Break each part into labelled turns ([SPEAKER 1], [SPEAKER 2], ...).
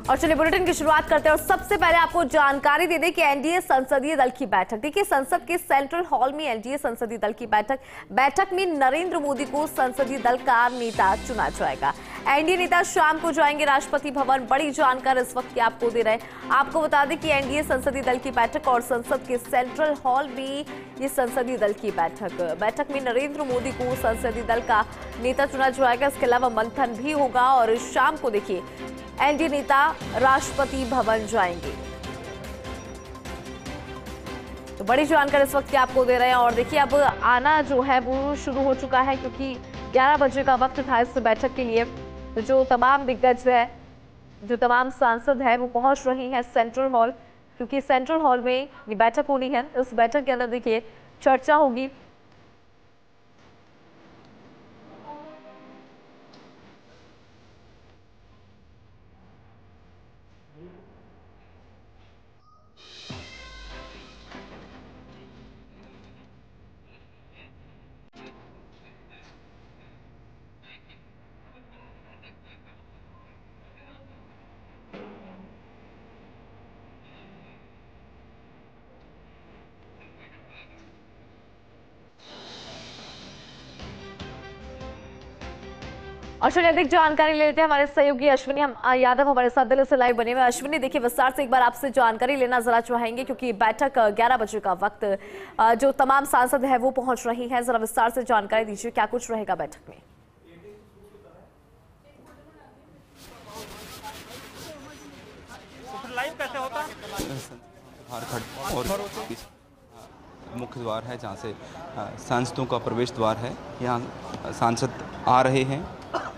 [SPEAKER 1] और चलिए बुलेटिन की शुरुआत करते हैं और सबसे पहले आपको जानकारी दे दें कि एनडीए संसदीय दल की बैठक, देखिए संसद के सेंट्रल हॉल में एनडीए संसदीय दल की बैठक में नरेंद्र मोदी को संसदीय दल का नेता चुना जाएगा। एनडीए नेता शाम को जाएंगे राष्ट्रपति भवन। बड़ी जानकारी इस वक्त की आपको दे रहे हैं। आपको बता दें कि एनडीए संसदीय दल की बैठक और संसद के सेंट्रल हॉल में ये संसदीय दल की बैठक में नरेंद्र मोदी को संसदीय दल का नेता चुना जाएगा। इसके अलावा मंथन भी होगा और शाम को देखिए एनडीए नेता राष्ट्रपति भवन जाएंगे। तो बड़ी जानकारी इस वक्त की आपको दे रहे हैं और देखिए अब आना जो है वो शुरू हो चुका है, क्योंकि 11 बजे का वक्त था इस बैठक के लिए। तो जो तमाम दिग्गज है, जो तमाम सांसद है वो पहुंच रही हैं सेंट्रल हॉल, क्योंकि सेंट्रल हॉल में ये बैठक होनी है। इस बैठक के अंदर देखिए चर्चा होगी। और चलिए अधिक जानकारी ले लेते हैं। हमारे सहयोगी अश्विनी यादव हमारे साथ दिल्ली से लाइव बने हुए। अश्विनी, देखिए विस्तार से एक बार आपसे जानकारी लेना जरा चाहेंगे, क्योंकि बैठक 11 बजे का वक्त, जो तमाम सांसद है वो पहुंच रही हैं। जरा विस्तार से जानकारी दीजिए, क्या कुछ रहेगा बैठक में?
[SPEAKER 2] लाइव कैसे होता है?
[SPEAKER 3] और मुख्य द्वार है जहाँ से सांसदों का प्रवेश द्वार है। यहाँ सांसद आ रहे हैं,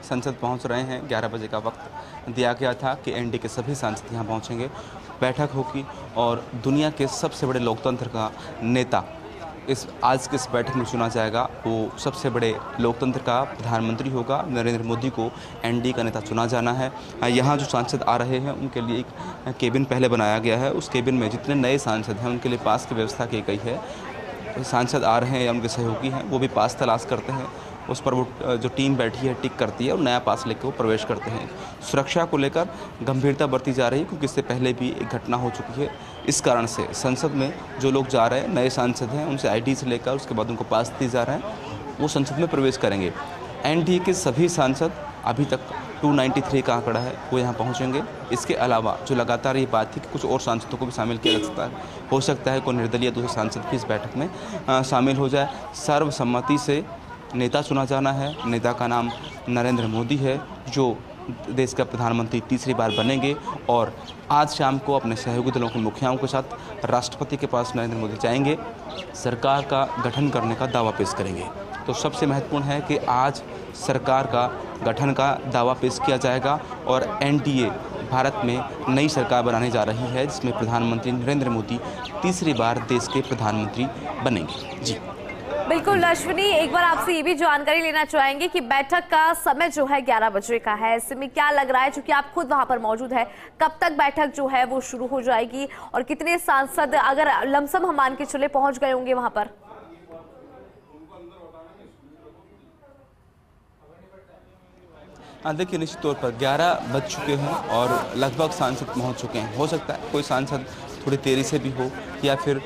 [SPEAKER 3] संसद पहुँच रहे हैं। 11 बजे का वक्त दिया गया था कि एनडीए के सभी सांसद यहाँ पहुँचेंगे, बैठक होगी और दुनिया के सबसे बड़े लोकतंत्र का नेता आज के इस बैठक में चुना जाएगा। वो सबसे बड़े लोकतंत्र का प्रधानमंत्री होगा। नरेंद्र मोदी को एनडीए का नेता चुना जाना है। यहाँ जो सांसद आ रहे हैं उनके लिए एक केबिन पहले बनाया गया है। उस केबिन में जितने नए सांसद हैं उनके लिए पास की व्यवस्था की गई है। सांसद आ रहे हैं या उनके सहयोगी हैं वो भी पास तलाश करते हैं, उस पर वो जो टीम बैठी है टिक करती है और नया पास लेकर वो प्रवेश करते हैं। सुरक्षा को लेकर गंभीरता बरती जा रही है, क्योंकि इससे पहले भी एक घटना हो चुकी है। इस कारण से संसद में जो लोग जा रहे हैं, नए सांसद हैं, उनसे आईडी से लेकर उसके बाद उनको पास दिए जा रहे हैं, वो संसद में प्रवेश करेंगे। एनडीए के सभी सांसद, अभी तक 293 का आंकड़ा है, वो यहाँ पहुँचेंगे। इसके अलावा जो लगातार ये बात थी कि कुछ और सांसदों को भी शामिल किया जा सकता है, हो सकता है कोई निर्दलीय दूसरे सांसद भी इस बैठक में शामिल हो जाए। सर्वसम्मति से नेता चुना जाना है। नेता का नाम नरेंद्र मोदी है, जो देश का प्रधानमंत्री तीसरी बार बनेंगे और आज शाम को अपने सहयोगी दलों के मुखियाओं के साथ राष्ट्रपति के पास नरेंद्र मोदी जाएंगे, सरकार का गठन करने का दावा पेश करेंगे। तो सबसे महत्वपूर्ण है कि आज सरकार का गठन का दावा पेश किया जाएगा और एनडीए भारत में नई सरकार बनाने जा रही है, जिसमें प्रधानमंत्री नरेंद्र मोदी तीसरी बार देश के प्रधानमंत्री बनेंगे। जी
[SPEAKER 1] बिल्कुल अश्विनी, एक बार आपसे ये भी जानकारी लेना चाहेंगे कि बैठक का समय जो है 11 बजे का है। ऐसे में क्या लग रहा है, चूंकि आप खुद वहां पर मौजूद है, कब तक बैठक जो है वो शुरू हो जाएगी और कितने सांसद अगर लमसम हम मान के चले पहुंच गए होंगे वहां पर?
[SPEAKER 3] देखिए, निश्चित तौर पर 11 बज चुके हैं और लगभग सांसद पहुंच चुके हैं। हो सकता है कोई सांसद थोड़ी देरी से भी हो या फिर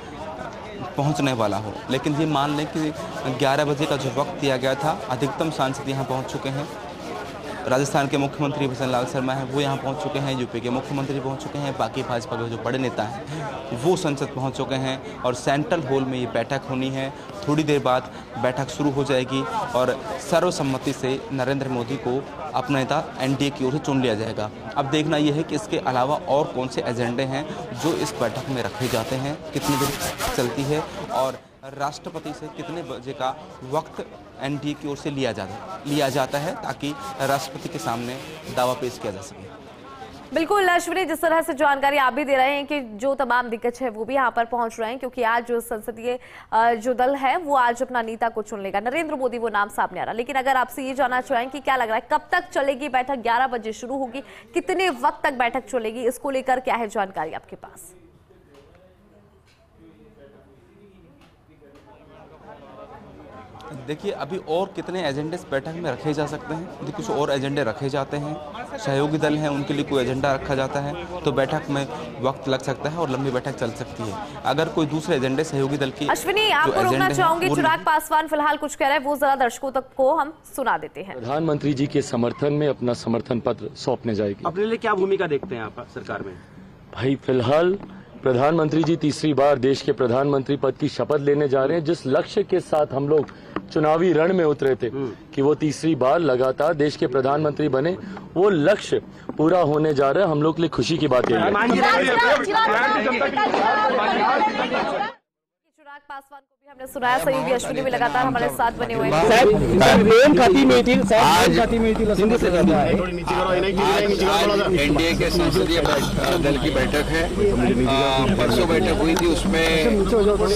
[SPEAKER 3] पहुंचने वाला हो, लेकिन ये मान लें कि 11 बजे का जो वक्त दिया गया था, अधिकतम सांसद यहाँ पहुंच चुके हैं। राजस्थान के मुख्यमंत्री भजन लाल शर्मा हैं, वो यहाँ पहुँच चुके हैं। यूपी के मुख्यमंत्री पहुँच चुके हैं। बाकी भाजपा के जो बड़े नेता हैं वो संसद पहुँच चुके हैं और सेंट्रल हॉल में ये बैठक होनी है। थोड़ी देर बाद बैठक शुरू हो जाएगी और सर्वसम्मति से नरेंद्र मोदी को अपना नेता एनडीए की ओर से चुन लिया जाएगा। अब देखना यह है कि इसके अलावा और कौन से एजेंडे हैं जो इस बैठक में रखे जाते हैं, कितनी देर चलती है और राष्ट्रपति से कितने बजे का वक्त एनडीए की ओर से लिया जाता है, ताकि राष्ट्रपति के सामने दावा पेश किया जा सके।
[SPEAKER 1] बिल्कुल अश्विनी, जिस तरह से जानकारी आप भी दे रहे हैं कि जो तमाम दिग्गज है वो भी यहाँ पर पहुंच रहे हैं, क्योंकि आज जो संसदीय जो दल है वो आज अपना नेता को चुन लेगा। नरेंद्र मोदी वो नाम सामने आ रहा। लेकिन अगर आपसे ये जानना चाहें कि क्या लग रहा है, कब तक चलेगी बैठक? 11 बजे शुरू होगी, कितने वक्त तक बैठक चलेगी, इसको लेकर क्या है जानकारी आपके पास?
[SPEAKER 3] देखिए, अभी और कितने एजेंडे इस बैठक में रखे जा सकते हैं। यदि कुछ और एजेंडे रखे जाते हैं, सहयोगी दल हैं उनके लिए कोई एजेंडा रखा जाता है तो बैठक में वक्त लग सकता है और लंबी बैठक चल सकती है। अगर कोई दूसरे एजेंडे सहयोगी दल की
[SPEAKER 1] अश्विनी, आपको रोकना चाहूंगी, चिराग पासवान फिलहाल कुछ कह रहे हैं, वो जरा दर्शकों तक को हम सुना देते हैं।
[SPEAKER 2] प्रधानमंत्री जी के समर्थन में अपना समर्थन पत्र सौंपने जाएगी।
[SPEAKER 4] अपने लिए क्या भूमिका देखते हैं आप सरकार में?
[SPEAKER 2] भाई, फिलहाल प्रधानमंत्री जी तीसरी बार देश के प्रधानमंत्री पद की शपथ लेने जा रहे हैं। जिस लक्ष्य के साथ हम लोग चुनावी रण में उतरे थे कि वो तीसरी बार लगातार देश के प्रधानमंत्री बने, वो लक्ष्य पूरा होने जा रहा है। हम लोग के लिए खुशी की बात है।
[SPEAKER 1] चिराग पासवान को भी हमने सुनाया, सहयोगी अश्विनी भी लगातार हमारे साथ बने हुए हैं।
[SPEAKER 5] एनडीए के संसदीय दल की बैठक है। परसों बैठक हुई थी, उसमें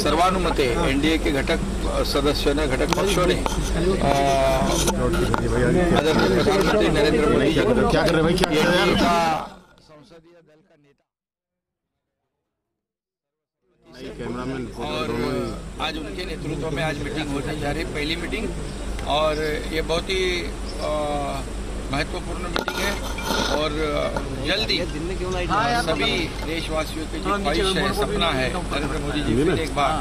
[SPEAKER 5] सर्वानुमते एनडीए के घटक सदस्यों ने, घटक पक्षों ने आदरणीय प्रधानमंत्री नरेंद्र मोदी जी को क्या कर रहे भाई, क्या संसदीय दल का नेता और आज उनके नेतृत्व में आज मीटिंग होने जा रही है, पहली मीटिंग, और ये बहुत ही महत्वपूर्ण मीटिंग है। और जल्दी सभी देशवासियों की जो ख्वाहिश है, सपना है, नरेंद्र मोदी जी फिर एक बार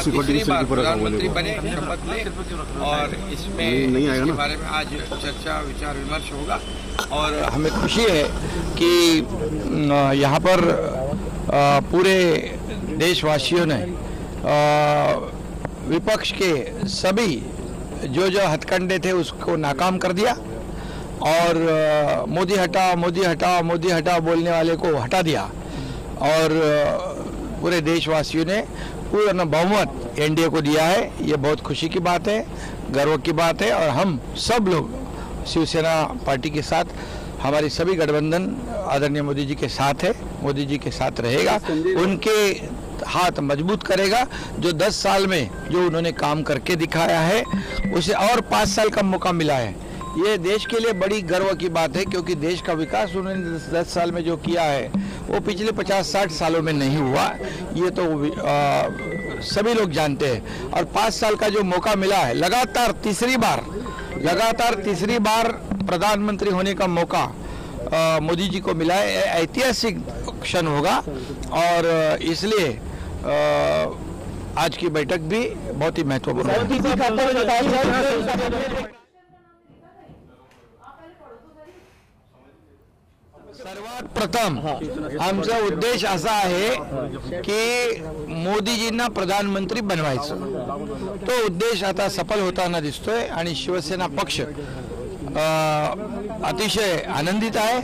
[SPEAKER 5] तीसरी बार प्रधानमंत्री बने, शपथ लें, और इसमें इसके बारे में आज चर्चा विचार विमर्श होगा। और हमें खुशी है कि यहाँ पर पूरे देशवासियों ने विपक्ष के सभी जो हथकंडे थे उसको नाकाम कर दिया और मोदी हटाओ मोदी हटाओ मोदी हटाओ बोलने वाले को हटा दिया, और पूरे देशवासियों ने पूर्ण बहुमत एनडीए को दिया है। ये बहुत खुशी की बात है, गर्व की बात है, और हम सब लोग शिवसेना पार्टी के साथ, हमारी सभी गठबंधन आदरणीय मोदी जी के साथ है, मोदी जी के साथ रहेगा, उनके हाथ मजबूत करेगा। जो 10 साल में जो उन्होंने काम करके दिखाया है, उसे और 5 साल का मौका मिला है। ये देश के लिए बड़ी गर्व की बात है, क्योंकि देश का विकास उन्होंने 10 साल में जो किया है वो पिछले 50-60 सालों में नहीं हुआ। ये तो सभी लोग जानते हैं। और 5 साल का जो मौका मिला है, लगातार तीसरी बार प्रधानमंत्री होने का मौका मोदी जी को मिला है, ऐतिहासिक क्षण होगा। और इसलिए आज की बैठक भी बहुत ही महत्वपूर्ण है। सर्वात प्रथम आमचा उद्देश असा आहे की मोदीजींना प्रधानमंत्री बनवायचं। तो उद्देश आता सफल होताना दिसतोय आणि शिवसेना पक्ष अतिशय आनंदित आहे।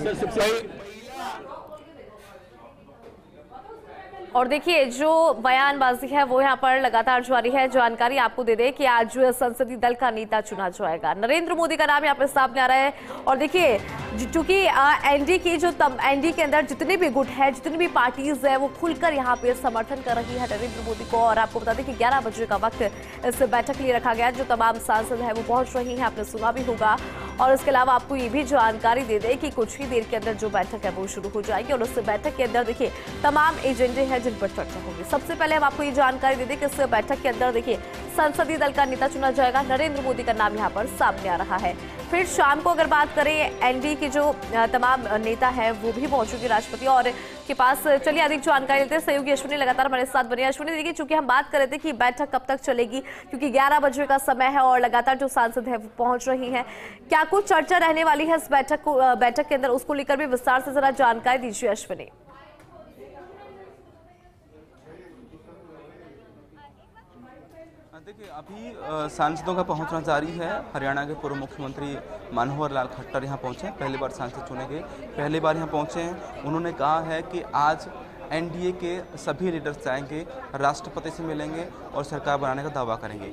[SPEAKER 1] और देखिए, जो बयानबाजी है वो यहाँ पर लगातार जारी है। जानकारी आपको दे दें कि आज संसदीय दल का नेता चुना जाएगा, नरेंद्र मोदी का नाम यहाँ पर सामने आ रहा है। और देखिए, चूंकि एनडीए की एनडीए के अंदर जितने भी गुट है, जितनी भी पार्टीज है, वो खुलकर यहाँ पे समर्थन कर रही है नरेंद्र मोदी को। और आपको बता दें कि 11 बजे का वक्त इस बैठक के लिए रखा गया, जो तमाम सांसद है वो पहुंच रही हैं, आपने सुना भी होगा। और इसके अलावा आपको ये भी जानकारी दे दें कि कुछ ही देर के अंदर जो बैठक है वो शुरू हो जाएगी, और उस बैठक के अंदर देखिए तमाम एजेंडे हैं जिन पर चर्चा होगी। सबसे पहले हम आपको ये जानकारी दे दें कि इस बैठक के अंदर देखिए संसदीय दल का नेता चुना जाएगा, नरेंद्र मोदी का नाम यहाँ पर सामने आ रहा है। फिर शाम को अगर बात करें, एनडीए के जो तमाम नेता है वो भी पहुंचेंगे राष्ट्रपति और के पास। चलिए अधिक जानकारी लेते हैं, सहयोगी अश्विनी लगातार हमारे साथ बने। अश्विनी, देखिए, चूंकि हम बात कर रहे थे कि बैठक कब तक चलेगी, क्योंकि 11 बजे का समय है और लगातार जो सांसद है वो पहुंच रही हैं, क्या कुछ चर्चा रहने वाली है इस बैठक के अंदर, उसको लेकर भी विस्तार से जरा जानकारी दीजिए अश्विनी।
[SPEAKER 3] देखिए, अभी सांसदों का पहुंचना जारी है। हरियाणा के पूर्व मुख्यमंत्री मनोहर लाल खट्टर यहां पहुंचे, पहली बार सांसद चुने गए, पहली बार यहां पहुंचे हैं। उन्होंने कहा है कि आज एनडीए के सभी लीडर्स जाएंगे, राष्ट्रपति से मिलेंगे और सरकार बनाने का दावा करेंगे।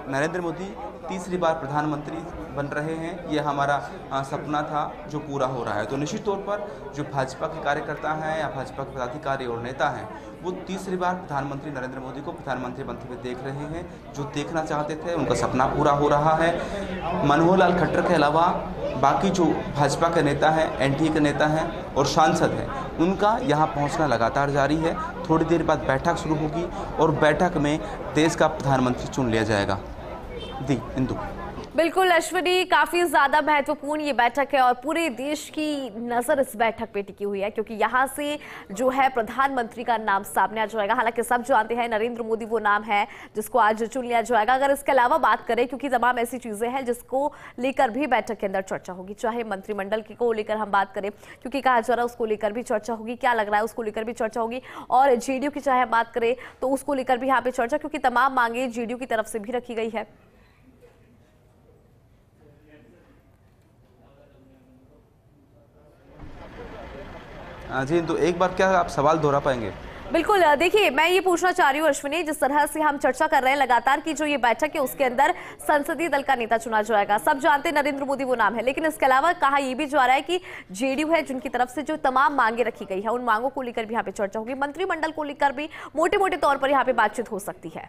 [SPEAKER 3] नरेंद्र मोदी तीसरी बार प्रधानमंत्री बन रहे हैं, ये हमारा सपना था जो पूरा हो रहा है। तो निश्चित तौर पर जो भाजपा के कार्यकर्ता हैं या भाजपा के पदाधिकारी और नेता हैं, वो तीसरी बार प्रधानमंत्री नरेंद्र मोदी को प्रधानमंत्री बनते हुए देख रहे हैं। जो देखना चाहते थे उनका सपना पूरा हो रहा है। मनोहर लाल खट्टर के अलावा बाकी जो भाजपा के नेता हैं, एनडीए के नेता हैं और सांसद हैं, उनका यहाँ पहुँचना लगातार जारी है। थोड़ी देर बाद बैठक शुरू होगी और बैठक में देश का प्रधानमंत्री चुन लिया जाएगा। दी। इंदु।
[SPEAKER 1] बिल्कुल अश्विनी, काफी ज्यादा महत्वपूर्ण ये बैठक है और पूरे देश की नजर इस बैठक पे टिकी हुई है क्योंकि यहाँ से जो है प्रधानमंत्री का नाम सामने आ जाएगा। हालांकि सब जानते हैं नरेंद्र मोदी वो नाम है जिसको आज चुन लिया जाएगा। अगर इसके अलावा बात करें, क्योंकि तमाम ऐसी चीजें हैं जिसको लेकर भी बैठक के अंदर चर्चा होगी, चाहे मंत्रिमंडल को लेकर हम बात करें क्योंकि कहा जा रहा है उसको लेकर भी चर्चा होगी, क्या लग रहा है उसको लेकर भी चर्चा होगी, और जेडीयू की चाहे बात करें तो उसको लेकर भी यहाँ पे चर्चा, क्योंकि तमाम मांगे जेडीयू की तरफ से भी रखी गई है।
[SPEAKER 3] जी, तो एक बार क्या आप सवाल दोहरा पाएंगे?
[SPEAKER 1] बिल्कुल, देखिए मैं ये पूछना चाह रही हूँ अश्विनी, जिस तरह से हम चर्चा कर रहे हैं लगातार की जो ये बैठक है उसके अंदर संसदीय दल का नेता चुना जाएगा। सब जानते हैं नरेंद्र मोदी वो नाम है, लेकिन इसके अलावा कहा यह भी जा रहा है कि जेडीयू है जिनकी तरफ से जो तमाम मांगे रखी गई है उन मांगों को लेकर भी यहाँ पे चर्चा होगी, मंत्रिमंडल को लेकर भी मोटे मोटे तौर पर यहाँ पे बातचीत हो सकती है।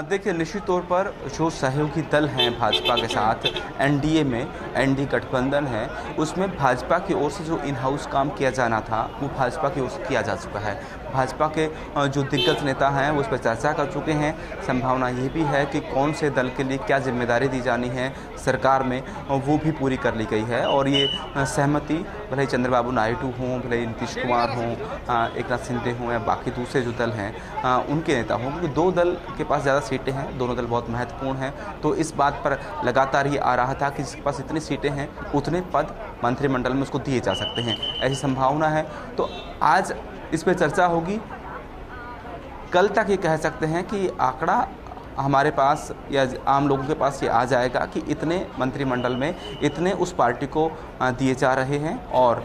[SPEAKER 3] देखिए, निश्चित तौर पर जो सहयोगी दल हैं भाजपा के साथ एनडीए में, एनडीए गठबंधन है, उसमें भाजपा की ओर से जो इन हाउस काम किया जाना था वो भाजपा की ओर से किया जा चुका है। भाजपा के जो दिग्गज नेता हैं वो उस पर चर्चा कर चुके हैं। संभावना ये भी है कि कौन से दल के लिए क्या जिम्मेदारी दी जानी है सरकार में वो भी पूरी कर ली गई है और ये सहमति भले ही चंद्रबाबू नायडू हों, भले ही नीतीश कुमार हों, एक नाथ शिंदे हों या बाकी दूसरे जो दल हैं उनके नेता हों, क्योंकि दो दल के पास ज़्यादा सीटें हैं, दोनों दल बहुत महत्वपूर्ण हैं। तो इस बात पर लगातार ये आ रहा था कि जिसके पास इतनी सीटें हैं उतने पद मंत्रिमंडल में उसको दिए जा सकते हैं, ऐसी संभावना है। तो आज इस पर चर्चा होगी। कल तक ये कह सकते हैं कि आंकड़ा हमारे पास या आम लोगों के पास ये आ जाएगा कि इतने मंत्रिमंडल में इतने उस पार्टी को दिए जा रहे हैं और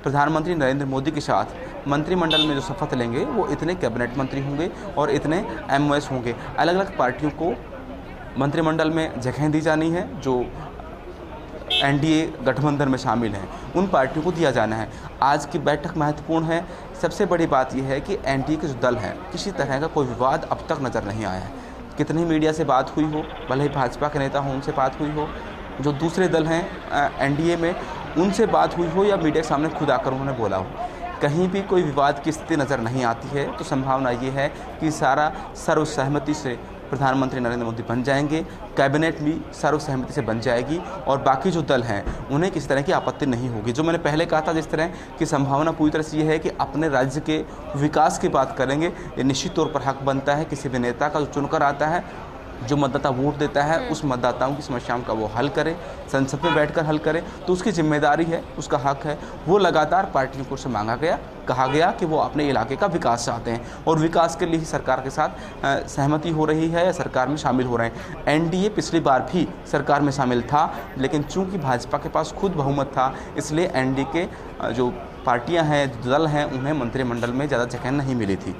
[SPEAKER 3] प्रधानमंत्री नरेंद्र मोदी के साथ मंत्रिमंडल में जो शपथ लेंगे वो इतने कैबिनेट मंत्री होंगे और इतने एमओएस होंगे। अलग अलग पार्टियों को मंत्रिमंडल में जगह दी जानी है जो एनडीए गठबंधन में शामिल हैं, उन पार्टियों को दिया जाना है। आज की बैठक महत्वपूर्ण है। सबसे बड़ी बात यह है कि एनडीए के जो दल हैं किसी तरह का कोई विवाद अब तक नज़र नहीं आया है। कितनी मीडिया से बात हुई हो, भले ही भाजपा के नेता हों उनसे बात हुई हो, जो दूसरे दल हैं एनडीए में उनसे बात हुई हो या मीडिया के सामने खुद आकर उन्होंने बोला हो, कहीं भी कोई विवाद की स्थिति नज़र नहीं आती है। तो संभावना ये है कि सारा सर्वसहमति से प्रधानमंत्री नरेंद्र मोदी बन जाएंगे, कैबिनेट भी सर्वसहमति से बन जाएगी और बाकी जो दल हैं उन्हें किसी तरह की आपत्ति नहीं होगी। जो मैंने पहले कहा था जिस तरह की संभावना पूरी तरह से ये है कि अपने राज्य के विकास की बात करेंगे, ये निश्चित तौर पर हक बनता है किसी भी नेता का जो चुनकर आता है, जो मतदाता वोट देता है उस मतदाताओं की समस्याओं का वो हल करे, संसद में बैठकर हल करे, तो उसकी जिम्मेदारी है, उसका हक है। वो लगातार पार्टियों को से मांगा गया, कहा गया कि वो अपने इलाके का विकास चाहते हैं और विकास के लिए ही सरकार के साथ सहमति हो रही है या सरकार में शामिल हो रहे हैं। एनडीए पिछली बार भी सरकार में शामिल था, लेकिन चूंकि भाजपा के पास खुद बहुमत था इसलिए एनडीए के जो पार्टियां हैं, दल हैं, उन्हें मंत्रिमंडल में ज़्यादा जगह नहीं मिली थी।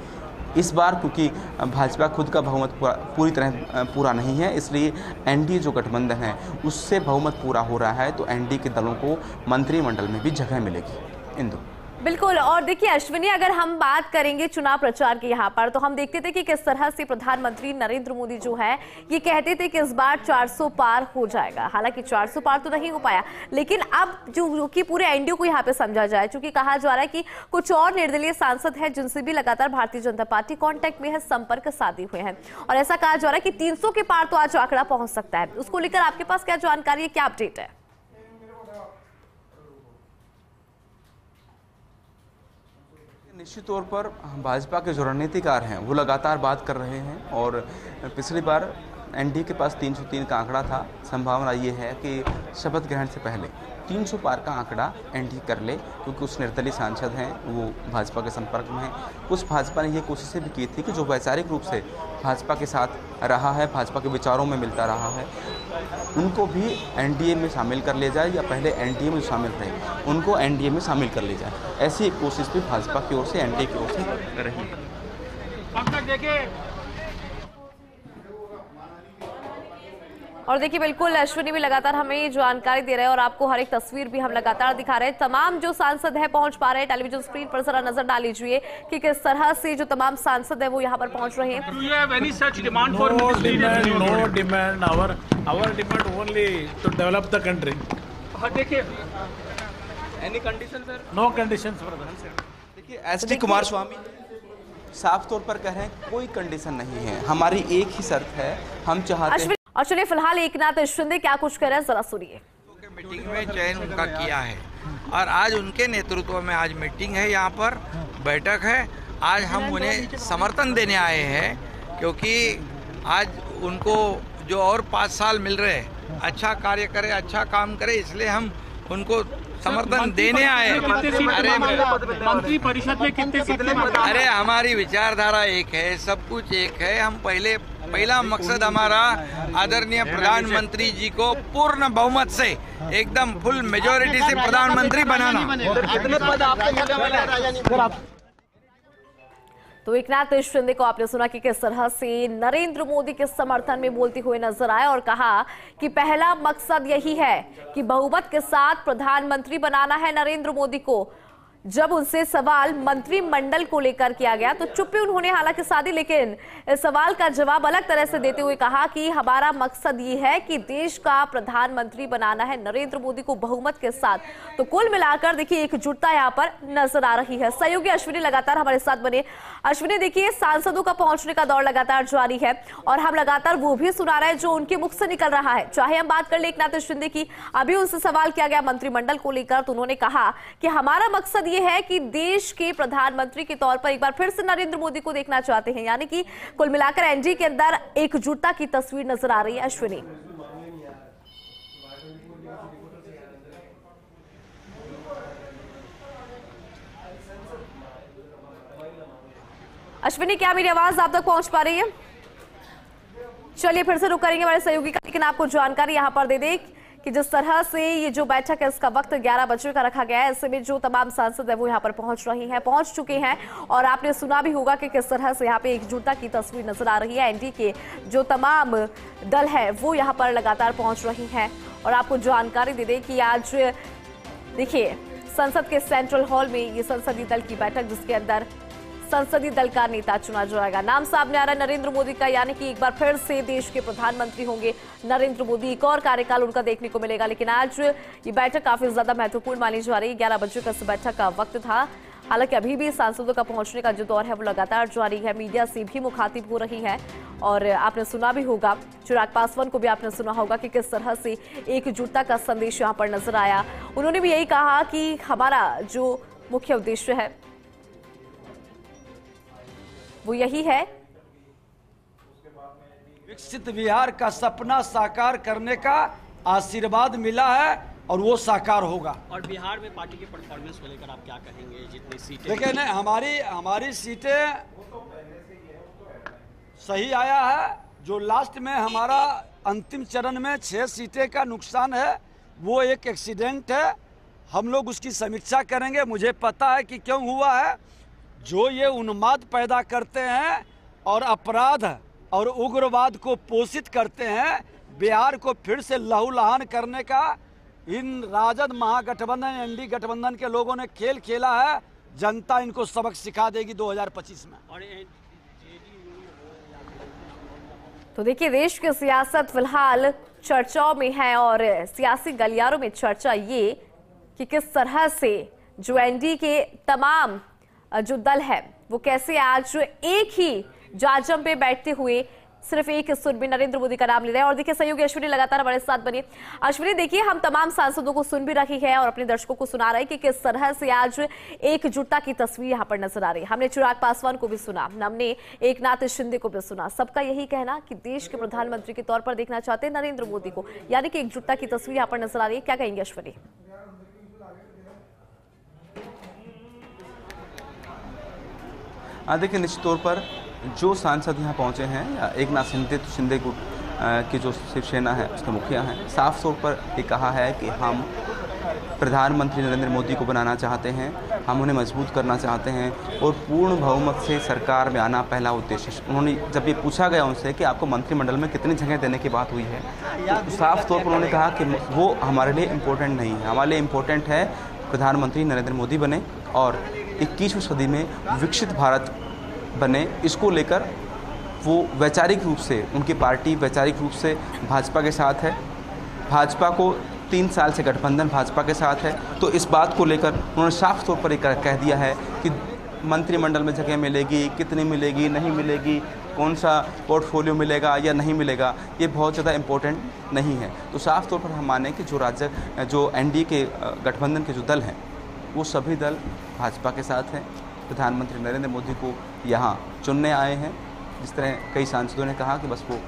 [SPEAKER 3] इस बार क्योंकि भाजपा खुद का बहुमत पूरी तरह पूरा नहीं है, इसलिए एनडीए जो गठबंधन है उससे बहुमत पूरा हो रहा है, तो एनडीए के दलों को मंत्रिमंडल में भी जगह मिलेगी। इंदु।
[SPEAKER 1] बिल्कुल, और देखिए अश्विनी, अगर हम बात करेंगे चुनाव प्रचार की यहाँ पर, तो हम देखते थे कि किस तरह से प्रधानमंत्री नरेंद्र मोदी जो है ये कहते थे कि इस बार 400 पार हो जाएगा। हालांकि 400 पार तो नहीं हो पाया, लेकिन अब जो कि पूरे एनडीए को यहाँ पे समझा जाए, क्योंकि कहा जा रहा है कि कुछ और निर्दलीय सांसद हैं जिनसे भी लगातार भारतीय जनता पार्टी कांटेक्ट में है, संपर्क साधे हुए हैं और ऐसा कहा जा रहा है कि 300 के पार तो आज आंकड़ा पहुंच सकता है। उसको लेकर आपके पास क्या जानकारी है, क्या अपडेट है?
[SPEAKER 3] निश्चित तौर पर भाजपा के जो रणनीतिकार हैं वो लगातार बात कर रहे हैं और पिछली बार एनडीए के पास 303 का आंकड़ा था। संभावना ये है कि शपथ ग्रहण से पहले 300 पार का आंकड़ा एनडीए कर ले, क्योंकि कुछ निर्दलीय सांसद हैं वो भाजपा के संपर्क में हैं। कुछ भाजपा ने ये कोशिशें भी की थी कि जो वैचारिक रूप से भाजपा के साथ रहा है, भाजपा के विचारों में मिलता रहा है, उनको भी एनडीए में शामिल कर लिया जाए या पहले एनडीए में शामिल रहे उनको एनडीए में शामिल कर लिया जाए। ऐसी एक कोशिश भी भाजपा की ओर से, एनडीए की ओर से रही है।
[SPEAKER 1] और देखिए बिल्कुल अश्विनी भी लगातार हमें जानकारी दे रहे हैं और आपको हर एक तस्वीर भी हम लगातार दिखा रहे हैं। तमाम जो सांसद हैं पहुंच पा रहे हैं, टेलीविजन स्क्रीन पर जरा नजर डाल लीजिए कि किस तरह से जो तमाम सांसद हैं वो यहां पर पहुंच रहे हैं।
[SPEAKER 6] Only to develop the country.
[SPEAKER 3] देखिए any condition sir?
[SPEAKER 6] No condition.
[SPEAKER 3] देखिए एसडी कुमार स्वामी साफ तौर पर कह रहे हैं कोई कंडीशन नहीं है, हमारी एक ही शर्त है, हम चाहते हैं।
[SPEAKER 1] और चलिए फिलहाल एकनाथ शिंदे क्या कुछ कर रहे हैं जरा सुनिए।
[SPEAKER 5] मीटिंग में चयन उनका किया है और आज उनके नेतृत्व में आज मीटिंग है, यहाँ पर बैठक है। आज हम उन्हें समर्थन देने आए हैं क्योंकि आज उनको जो और 5 साल मिल रहे हैं, अच्छा कार्य करे, अच्छा काम करे, इसलिए हम उनको समर्थन देने आए। अरे
[SPEAKER 6] मंत्री परिषद में कितने सीटें?
[SPEAKER 5] अरे हमारी विचारधारा एक है, सब कुछ एक है। हम पहला मकसद हमारा आदरणीय प्रधानमंत्री जी को पूर्ण बहुमत से एकदम फुल मेजोरिटी से प्रधानमंत्री बनाना।
[SPEAKER 1] तो एकनाथ शिंदे को आपने सुना कि किस तरह से नरेंद्र मोदी के समर्थन में बोलते हुए नजर आए और कहा कि पहला मकसद यही है कि बहुमत के साथ प्रधानमंत्री बनाना है नरेंद्र मोदी को। जब उनसे सवाल मंत्रिमंडल को लेकर किया गया तो चुप्पी उन्होंने हालांकि साधी, लेकिन इस सवाल का जवाब अलग तरह से देते हुए कहा कि हमारा मकसद ये है कि देश का प्रधानमंत्री बनाना है नरेंद्र मोदी को बहुमत के साथ। तो कुल मिलाकर देखिए एकजुटता यहाँ पर नजर आ रही है। सहयोगी अश्विनी लगातार हमारे साथ बने। अश्विनी देखिए सांसदों का पहुंचने का दौर लगातार जारी है और हम लगातार वो भी सुना रहे हैं जो उनके मुख से निकल रहा है। चाहे हम बात कर ले एकनाथ शिंदे की, अभी उनसे सवाल किया गया मंत्रिमंडल को लेकर तो उन्होंने कहा कि हमारा मकसद ये है कि देश के प्रधानमंत्री के तौर पर एक बार फिर से नरेंद्र मोदी को देखना चाहते हैं। यानी कि कुल मिलाकर एनडीए के अंदर एकजुटता की तस्वीर नजर आ रही है। अश्विनी, अश्विनी क्या मेरी आवाज आप तक पहुंच पा रही है? चलिए फिर से रुक करेंगे हमारे सहयोगी का, लेकिन आपको जानकारी यहां पर दे दें कि जिस तरह से ये जो बैठक है इसका वक्त 11 बजे का रखा गया है। ऐसे में जो तमाम सांसद है वो यहाँ पर पहुंच चुके हैं और आपने सुना भी होगा कि किस तरह से यहाँ पे एकजुटता की तस्वीर नजर आ रही है। एनडीए के जो तमाम दल है वो यहाँ पर लगातार पहुंच रही हैं और आपको जानकारी दे दें कि आज देखिए संसद के सेंट्रल हॉल में ये संसदीय दल की बैठक, जिसके अंदर संसदीय दल का नेता चुना जाएगा। नाम सामने आ रहा है नरेंद्र मोदी का, यानी कि एक बार फिर से देश के प्रधानमंत्री होंगे नरेंद्र मोदी। एक और कार्यकाल उनका देखने को मिलेगा। लेकिन आज ये बैठक काफी ज्यादा महत्वपूर्ण मानी जा रही है। 11 बजे का इस बैठक का वक्त था। हालांकि अभी भी सांसदों का पहुंचने का जो दौर है वो लगातार जारी है। मीडिया से भी मुखातिब हो रही है और आपने सुना भी होगा, चिराग पासवान को भी आपने सुना होगा कि किस तरह से एकजुटता का संदेश यहाँ पर नजर आया। उन्होंने भी यही कहा कि हमारा जो मुख्य उद्देश्य है वो यही है,
[SPEAKER 7] विकसित बिहार का सपना साकार करने का आशीर्वाद मिला है और वो साकार होगा।
[SPEAKER 4] और बिहार में पार्टी के परफॉर्मेंस को लेकर आप क्या कहेंगे? जितनी सीटें
[SPEAKER 7] देखिए नहीं, हमारी सीटें सही आया है। जो लास्ट में हमारा अंतिम चरण में 6 सीटें का नुकसान है वो एक एक्सीडेंट है। हम लोग उसकी समीक्षा करेंगे। मुझे पता है कि क्यों हुआ है। जो ये उन्माद पैदा करते हैं और अपराध और उग्रवाद को पोषित करते हैं, बिहार को फिर से लहूलुहान करने का इन राजद महागठबंधन एनडीए गठबंधन के लोगों ने खेल खेला है। जनता इनको सबक सिखा देगी 2025 में।
[SPEAKER 1] तो देखिए देश की सियासत फिलहाल चर्चाओं में है और सियासी गलियारों में चर्चा ये कि किस तरह से जो एनडीए के तमाम जो दल है वो कैसे आज एक ही जाजम पे बैठते हुए सिर्फ एक सुर में नरेंद्र मोदी का नाम ले रहे हैं। और देखिए सहयोगी अश्विनी लगातार हमारे साथ बने। अश्विनी देखिए हम तमाम सांसदों को सुन भी रही है और अपने दर्शकों को सुना रहे हैं कि किस तरह से आज एकजुटता की तस्वीर यहाँ पर नजर आ रही है। हमने चिराग पासवान को भी सुना, हमने एकनाथ शिंदे को भी सुना। सबका यही कहना कि देश के प्रधानमंत्री के तौर पर देखना चाहते हैं नरेंद्र मोदी को, यानी कि एकजुटता की तस्वीर यहाँ पर नजर आ रही है। क्या कहेंगे अश्विनी?
[SPEAKER 3] देखिए निश्चित तौर पर जो सांसद यहाँ पहुँचे हैं, एकनाथ शिंदे गुट की जो शिवसेना है उसके मुखिया हैं, साफ तौर पर ये कहा है कि हम प्रधानमंत्री नरेंद्र मोदी को बनाना चाहते हैं, हम उन्हें मजबूत करना चाहते हैं और पूर्ण बहुमत से सरकार में आना पहला उद्देश्य। उन्होंने जब ये पूछा गया उनसे कि आपको मंत्रिमंडल में कितनी जगह देने की बात हुई है, तो साफ तौर पर उन्होंने कहा कि वो हमारे लिए इम्पोर्टेंट नहीं है। हमारे लिए इम्पोर्टेंट है प्रधानमंत्री नरेंद्र मोदी बने और 21वीं सदी में विकसित भारत बने। इसको लेकर वो वैचारिक रूप से, उनकी पार्टी वैचारिक रूप से भाजपा के साथ है। भाजपा को 3 साल से गठबंधन भाजपा के साथ है। तो इस बात को लेकर उन्होंने साफ तौर पर कह दिया है कि मंत्रिमंडल में जगह मिलेगी, कितनी मिलेगी, नहीं मिलेगी, कौन सा पोर्टफोलियो मिलेगा या नहीं मिलेगा, ये बहुत ज़्यादा इम्पोर्टेंट नहीं है। तो साफ तौर पर हम माने कि जो एनडीए के गठबंधन के जो दल हैं वो सभी दल भाजपा के साथ हैं। प्रधानमंत्री नरेंद्र मोदी को यहाँ चुनने आए हैं। जिस तरह कई सांसदों ने कहा कि बस वो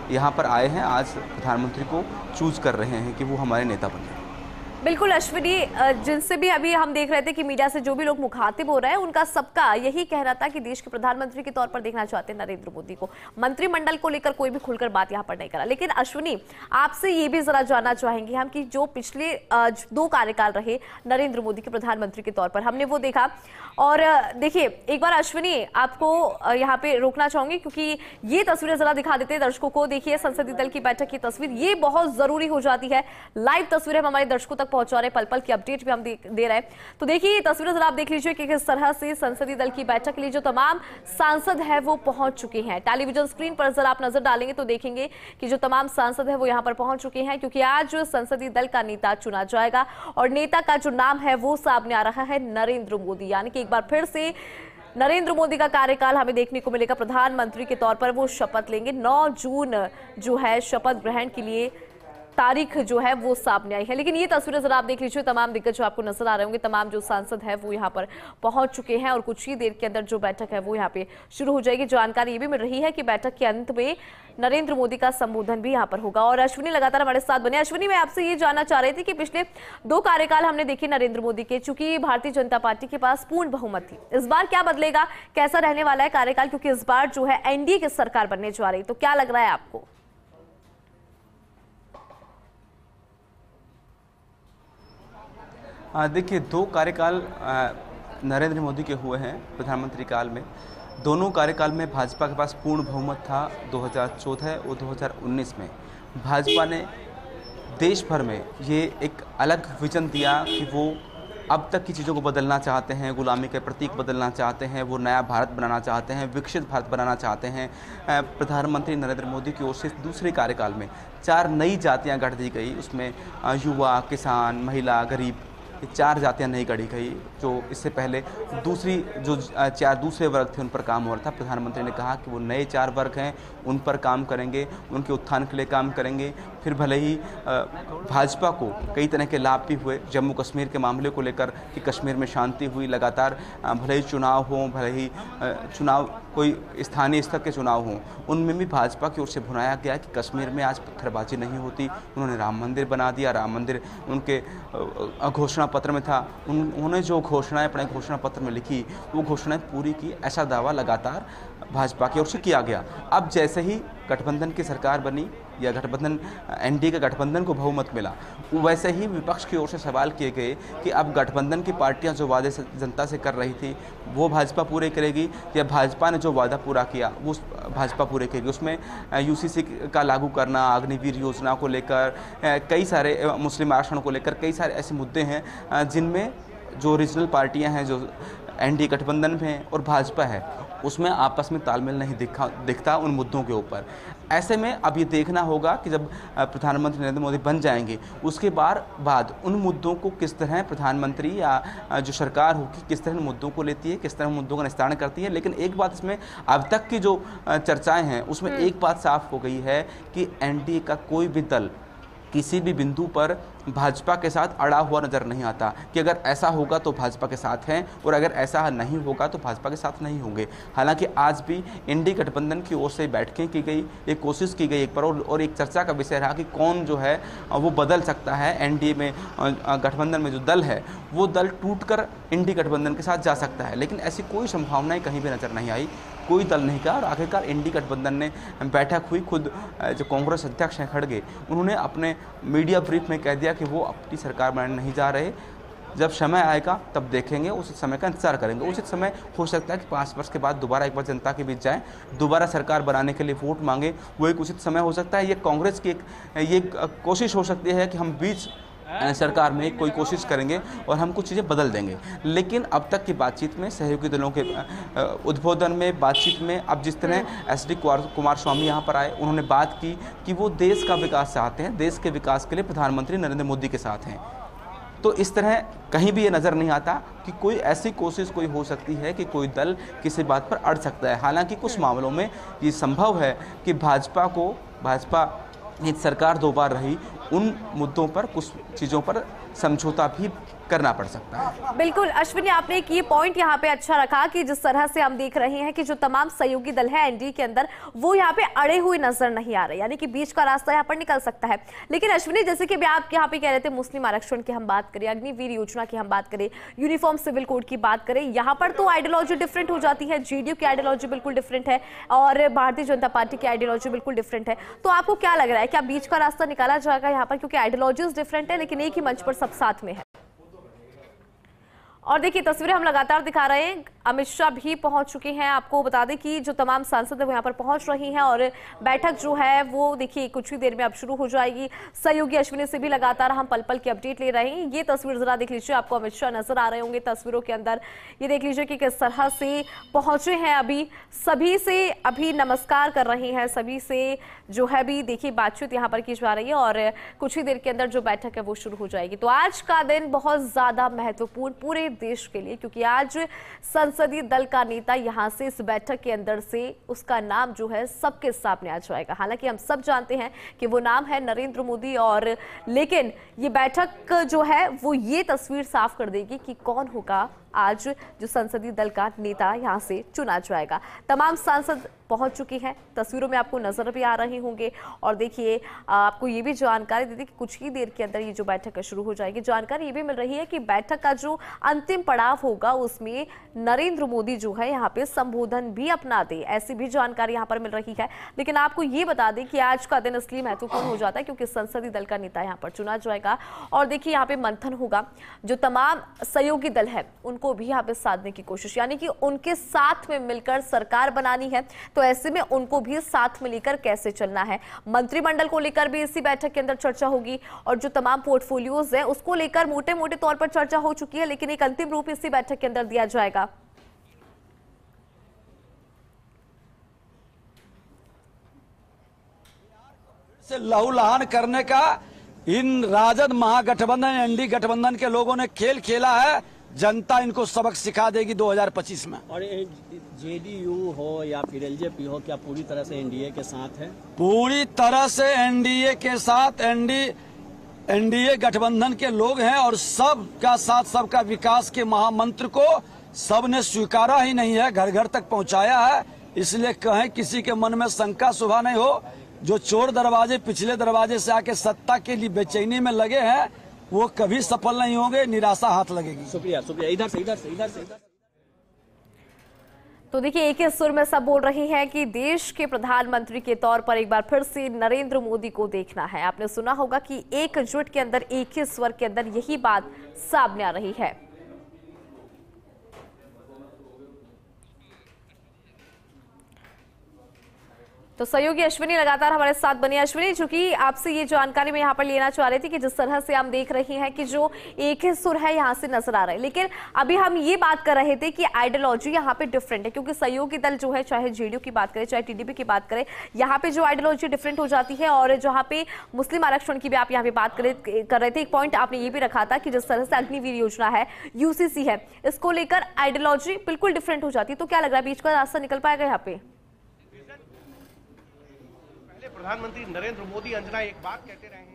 [SPEAKER 3] यहाँ पर आए हैं, आज प्रधानमंत्री को चूज कर रहे हैं कि वो हमारे नेता बने।
[SPEAKER 1] बिल्कुल अश्विनी, जिनसे भी अभी हम देख रहे थे कि मीडिया से जो भी लोग मुखातिब हो रहे हैं उनका सबका यही कहना था कि देश के प्रधानमंत्री के तौर पर देखना चाहते हैं नरेंद्र मोदी को। मंत्रिमंडल को लेकर कोई भी खुलकर बात यहाँ पर नहीं करा। लेकिन अश्विनी, आपसे ये भी जरा जानना चाहेंगे हम कि जो पिछले 2 कार्यकाल रहे नरेंद्र मोदी के प्रधानमंत्री के तौर पर, हमने वो देखा। और देखिए, एक बार अश्विनी आपको यहाँ पे रोकना चाहूंगी क्योंकि ये तस्वीरें जरा दिखा देते हैं दर्शकों को। देखिए, संसदीय दल की बैठक की तस्वीर, ये बहुत जरूरी हो जाती है। लाइव तस्वीरें हम हमारे दर्शकों तक पहुंचा रहे, पल पल की अपडेट भी हम दे रहे हैं। तो देखिए, ये तस्वीरें जरा आप देख लीजिए कि किस तरह से संसदीय दल की बैठक के लिए जो तमाम सांसद है वो पहुंच चुके हैं। टेलीविजन स्क्रीन पर जरा आप नजर डालेंगे तो देखेंगे कि जो तमाम सांसद है वो यहाँ पर पहुंच चुके हैं, क्योंकि आज संसदीय दल का नेता चुना जाएगा और नेता का जो नाम है वो सामने आ रहा है नरेंद्र मोदी। यानी कि एक बार फिर से नरेंद्र मोदी का कार्यकाल हमें देखने को मिलेगा। प्रधानमंत्री के तौर पर वो शपथ लेंगे। 9 जून जो है शपथ ग्रहण के लिए तारीख जो है वो सामने आई है। लेकिन ये तस्वीरें जरा आप देख लीजिए, तमाम दिग्गज जो आपको नजर आ रहे होंगे, तमाम जो सांसद है वो यहाँ पर पहुंच चुके हैं और कुछ ही देर के अंदर जो बैठक है वो यहाँ पे शुरू हो जाएगी। जानकारी ये भी मिल रही है कि बैठक के अंत में नरेंद्र मोदी का संबोधन भी यहाँ पर होगा। और अश्विनी लगातार हमारे साथ बने। अश्विनी, मैं आपसे ये जानना चाह रही थी कि पिछले 2 कार्यकाल हमने देखे नरेंद्र मोदी के, चूंकि भारतीय जनता पार्टी के पास पूर्ण बहुमत थी। इस बार क्या बदलेगा, कैसा रहने वाला है कार्यकाल, क्योंकि इस बार जो है एनडीए की सरकार बनने जा रही, तो क्या लग रहा है आपको?
[SPEAKER 3] देखिए, 2 कार्यकाल नरेंद्र मोदी के हुए हैं प्रधानमंत्री काल में। दोनों कार्यकाल में भाजपा के पास पूर्ण बहुमत था। 2014 और 2019 में भाजपा ने देश भर में ये एक अलग विजन दिया कि वो अब तक की चीज़ों को बदलना चाहते हैं, गुलामी के प्रतीक बदलना चाहते हैं, वो नया भारत बनाना चाहते हैं, विकसित भारत बनाना चाहते हैं। प्रधानमंत्री नरेंद्र मोदी की ओर से दूसरे कार्यकाल में 4 नई जातियां गढ़ दी गई। उसमें युवा, किसान, महिला, गरीब, ये 4 जातियां नहीं गढ़ी गई। जो इससे पहले जो 4 दूसरे वर्ग थे उन पर काम हो रहा था। प्रधानमंत्री ने कहा कि वो नए 4 वर्ग हैं, उन पर काम करेंगे, उनके उत्थान के लिए काम करेंगे। फिर भले ही भाजपा को कई तरह के लाभ भी हुए। जम्मू कश्मीर के मामले को लेकर कि कश्मीर में शांति हुई लगातार, भले ही चुनाव हों, भले ही चुनाव कोई स्थानीय स्तर के चुनाव हों, उनमें भी भाजपा की ओर से भुनाया गया कि कश्मीर में आज पत्थरबाजी नहीं होती। उन्होंने राम मंदिर बना दिया। राम मंदिर उनके घोषणा पत्र में था। उन्होंने जो घोषणाएं अपने घोषणा पत्र में लिखी वो घोषणाएं पूरी की, ऐसा दावा लगातार भाजपा की ओर से किया गया। अब जैसे ही गठबंधन की सरकार बनी या गठबंधन एनडीए के गठबंधन को बहुमत मिला, वैसे ही विपक्ष की ओर से सवाल किए गए कि अब गठबंधन की पार्टियां जो वादे जनता से कर रही थी वो भाजपा पूरे करेगी या भाजपा ने जो वादा पूरा किया वो भाजपा पूरे करेगी। उसमें यूसीसी का लागू करना, अग्निवीर योजना को लेकर, कई सारे मुस्लिम आरक्षण को लेकर कई सारे ऐसे मुद्दे हैं जिनमें जो रीजनल पार्टियां हैं जो एनडीए गठबंधन में हैं और भाजपा है, उसमें आपस में तालमेल नहीं दिखता उन मुद्दों के ऊपर। ऐसे में अब ये देखना होगा कि जब प्रधानमंत्री नरेंद्र मोदी बन जाएंगे उसके बाद उन मुद्दों को किस तरह प्रधानमंत्री या जो सरकार होगी किस तरह मुद्दों को लेती है, किस तरह मुद्दों का निस्तारण करती है। लेकिन एक बात इसमें अब तक की जो चर्चाएं हैं उसमें एक बात साफ हो गई है कि एनडीए का कोई भी दल किसी भी बिंदु पर भाजपा के साथ अड़ा हुआ नज़र नहीं आता कि अगर ऐसा होगा तो भाजपा के साथ हैं और अगर ऐसा नहीं होगा तो भाजपा के साथ नहीं होंगे। हालांकि आज भी एनडीए गठबंधन की ओर से बैठकें की गई, एक कोशिश की गई एक पर और एक चर्चा का विषय रहा कि कौन जो है वो बदल सकता है। एनडीए में गठबंधन में जो दल है वो दल टूटकर एनडीए गठबंधन के साथ जा सकता है, लेकिन ऐसी कोई संभावनाएं कहीं भी नज़र नहीं आई। कोई दल नहीं कहा और आखिरकार एनडीए गठबंधन ने बैठक हुई। खुद जो कांग्रेस अध्यक्ष हैं खड़गे, उन्होंने अपने मीडिया ब्रीफ में कह दिया कि वो अपनी सरकार बनाने नहीं जा रहे, जब समय आएगा तब देखेंगे, उस समय का इंतजार करेंगे। उचित समय हो सकता है कि 5 वर्ष के बाद दोबारा एक बार जनता के बीच जाएं, दोबारा सरकार बनाने के लिए वोट मांगे, वो एक उचित समय हो सकता है। ये कांग्रेस की ये कोशिश हो सकती है कि हम बीच सरकार में कोई कोशिश करेंगे और हम कुछ चीज़ें बदल देंगे। लेकिन अब तक की बातचीत में, सहयोगी दलों के उद्बोधन में, बातचीत में, अब जिस तरह एसडी कुमार स्वामी यहाँ पर आए, उन्होंने बात की कि वो देश का विकास चाहते हैं, देश के विकास के लिए प्रधानमंत्री नरेंद्र मोदी के साथ हैं। तो इस तरह कहीं भी ये नज़र नहीं आता कि कोई ऐसी कोशिश कोई हो सकती है कि कोई दल किसी बात पर अड़ सकता है। हालांकि कुछ मामलों में ये संभव है कि भाजपा ये सरकार 2 बार रही, उन मुद्दों पर कुछ चीज़ों पर समझौता भी करना पड़ सकता है।
[SPEAKER 1] बिल्कुल अश्विनी, आपने एक ये पॉइंट यहाँ पे अच्छा रखा कि जिस तरह से हम देख रहे हैं कि जो तमाम सहयोगी दल है एनडीए के अंदर वो यहाँ पे अड़े हुए नजर नहीं आ रहे, यानी कि बीच का रास्ता यहाँ पर निकल सकता है। लेकिन अश्विनी, जैसे कि आप यहाँ पे कह रहे थे, मुस्लिम आरक्षण की हम बात करें, अग्निवीर योजना की हम बात करें, यूनिफॉर्म सिविल कोड की बात करें, यहाँ पर तो आइडियोलॉजी डिफरेंट हो जाती है। जेडीयू की आइडियोलॉजी बिल्कुल डिफरेंट है और भारतीय जनता पार्टी की आइडियोलॉजी बिल्कुल डिफरेंट है। तो आपको क्या लग रहा है, क्या बीच का रास्ता निकाला जाएगा यहाँ पर? क्योंकि आइडियोलॉजीज डिफरेंट है लेकिन एक ही मंच पर सब साथ में है। और देखिए तस्वीरें हम लगातार दिखा रहे हैं, अमित शाह भी पहुंच चुके हैं। आपको बता दें कि जो तमाम सांसद है वो यहाँ पर पहुंच रही हैं और बैठक जो है वो देखिए कुछ ही देर में अब शुरू हो जाएगी। सहयोगी अश्विनी से भी लगातार हम पल पल की अपडेट ले रहे हैं। ये तस्वीर जरा देख लीजिए, आपको अमित शाह नजर आ रहे होंगे तस्वीरों के अंदर। ये देख लीजिए कि किस तरह से पहुंचे हैं, अभी सभी से अभी नमस्कार कर रहे हैं, सभी से जो है भी देखिए बातचीत यहाँ पर की जा रही है और कुछ ही देर के अंदर जो बैठक है वो शुरू हो जाएगी। तो आज का दिन बहुत ज्यादा महत्वपूर्ण पूरे देश के लिए, क्योंकि आज संसदीय दल का नेता यहां से इस बैठक के अंदर से उसका नाम जो है सबके सामने आ जाएगा। हालांकि हम सब जानते हैं कि वो नाम है नरेंद्र मोदी, और लेकिन ये बैठक जो है वो ये तस्वीर साफ कर देगी कि कौन होगा आज जो संसदीय दल का नेता यहां से चुना जाएगा। तमाम सांसद पहुंच चुकी हैं, तस्वीरों में आपको नजर भी आ रहे होंगे। और देखिए आपको ये भी जानकारी दे दी कि कुछ ही देर के अंदर ये जो बैठक शुरू हो जाएगी। जानकारी ये भी मिल रही है कि बैठक का जो अंतिम पड़ाव होगा उसमें नरेंद्र मोदी जो है यहाँ पे संबोधन भी अपना दे, ऐसी भी जानकारी यहाँ पर मिल रही है। लेकिन आपको ये बता दें कि आज का दिन इसलिए महत्वपूर्ण हो जाता है क्योंकि संसदीय दल का नेता यहाँ पर चुना जाएगा। और देखिए यहाँ पे मंथन होगा, जो तमाम सहयोगी दल है उनको भी यहाँ पे साधने की कोशिश, यानी कि उनके साथ में मिलकर सरकार बनानी है। तो ऐसे में उनको भी साथ में लेकर कैसे चलना है, मंत्रिमंडल को लेकर भी इसी बैठक के अंदर चर्चा होगी। और जो तमाम पोर्टफोलियोज है उसको लेकर मोटे मोटे तौर पर चर्चा हो चुकी है, लेकिन एक अंतिम रूप इसी बैठक के अंदर दिया जाएगा।
[SPEAKER 7] से लहूलुहान करने का इन राजद महागठबंधन एनडीए गठबंधन के लोगों ने खेल खेला है। जनता इनको सबक सिखा देगी 2025 में।
[SPEAKER 4] और जेडीयू हो या फिर एलजेपी हो, क्या पूरी तरह से एनडीए के साथ है?
[SPEAKER 7] पूरी तरह से एनडीए के साथ, एनडीए गठबंधन के लोग हैं और सबका साथ सबका विकास के महामंत्र को सबने स्वीकारा ही नहीं है, घर घर तक पहुंचाया है। इसलिए कहीं किसी के मन में शंका शुभा नहीं हो। जो चोर दरवाजे पिछले दरवाजे से आके सत्ता के लिए बेचैनी में लगे हैं वो कभी सफल नहीं होंगे, निराशा हाथ लगेगी।
[SPEAKER 4] शुक्रिया शुक्रिया। इधर से।
[SPEAKER 1] तो देखिए एक ही सुर में सब बोल रहे हैं कि देश के प्रधानमंत्री के तौर पर एक बार फिर से नरेंद्र मोदी को देखना है। आपने सुना होगा कि एकजुट के अंदर, एक ही स्वर के अंदर यही बात सामने आ रही है। तो सहयोगी अश्विनी लगातार हमारे साथ बनी। अश्विनी, चूंकि आपसे ये जानकारी मैं यहाँ पर लेना चाह रही थी कि जिस तरह से हम देख रहे हैं कि जो एक ही सुर है यहाँ से नजर आ रहा है, लेकिन अभी हम ये बात कर रहे थे कि आइडियोलॉजी यहाँ पे डिफरेंट है, क्योंकि सहयोगी दल जो है, चाहे जेडीयू की बात करें चाहे टीडीपी की बात करें, यहाँ पे जो आइडियोलॉजी डिफरेंट हो जाती है। और जहाँ पे मुस्लिम आरक्षण की भी आप यहाँ पे बात कर रहे थे, एक पॉइंट आपने ये भी रखा था कि जिस तरह से अग्निवीर योजना है, यूसीसी है, इसको लेकर आइडियोलॉजी बिल्कुल डिफरेंट हो जाती है। तो क्या लग रहा है बीच का रास्ता निकल पाएगा यहाँ पे?
[SPEAKER 6] प्रधानमंत्री नरेंद्र मोदी अंजना एक बात कहते रहे हैं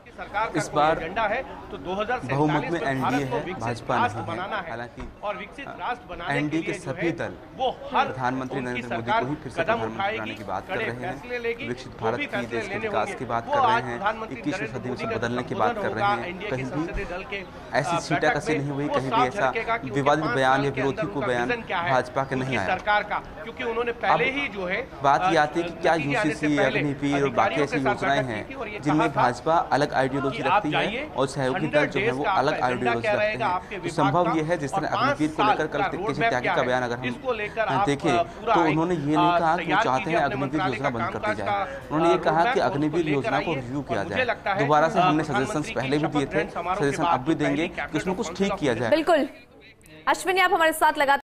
[SPEAKER 6] कि सरकार का
[SPEAKER 3] इस बार
[SPEAKER 6] एजेंडा है तो 2047
[SPEAKER 3] बहुमत में
[SPEAKER 6] में
[SPEAKER 3] एनडीए
[SPEAKER 6] भारत को
[SPEAKER 3] है,
[SPEAKER 6] विकसित
[SPEAKER 3] भाजपा
[SPEAKER 6] राष्ट्र
[SPEAKER 3] नहीं
[SPEAKER 6] बनाना
[SPEAKER 3] है।
[SPEAKER 6] है
[SPEAKER 3] हालांकि
[SPEAKER 6] और विकसित राष्ट्र बनाने
[SPEAKER 3] एनडीए
[SPEAKER 6] के
[SPEAKER 3] के
[SPEAKER 6] लिए
[SPEAKER 3] सभी दल
[SPEAKER 6] वो हर
[SPEAKER 3] प्रधानमंत्री नरेंद्र मोदी को ही फिर से प्रधानमंत्री बनाने की बात कर रहे हैं, विकसित भारत की, देश के विकास की बात कर रहे हैं, 21वीं सदी में बदलने की बात कर रहे हैं। कहीं भी ऐसी छींटाकशी नहीं हुई, कहीं भी ऐसा विवादित बयान या विरोधी को बयान भाजपा के नहीं आया।
[SPEAKER 6] सरकार का, क्योंकि उन्होंने पहले ही जो है
[SPEAKER 3] बात ये आती है कि क्या यूसीसी, अग्निवीर और बाकी ऐसी योजनाएं हैं जिनमें भाजपा अलग आइडियोलॉजी रखती है और सहयोगी दल जो है वो अलग आइडियोलॉजी रखते हैं। तो संभव ये है, जिस तरह अग्निवीर को लेकर कल केसी त्यागी का बयान अगर हम देखें तो उन्होंने ये नहीं कहा कि वो चाहते हैं अग्निवीर योजना बंद कर दी जाए, उन्होंने ये कहा कि अग्निवीर योजना को रिव्यू किया जाए। दोबारा से हमने सजेशंस पहले भी दिए थे, सजेशन अब भी देंगे कि उसमें कुछ ठीक किया जाए।
[SPEAKER 1] बिल्कुल अश्विनी, आप हमारे साथ लगा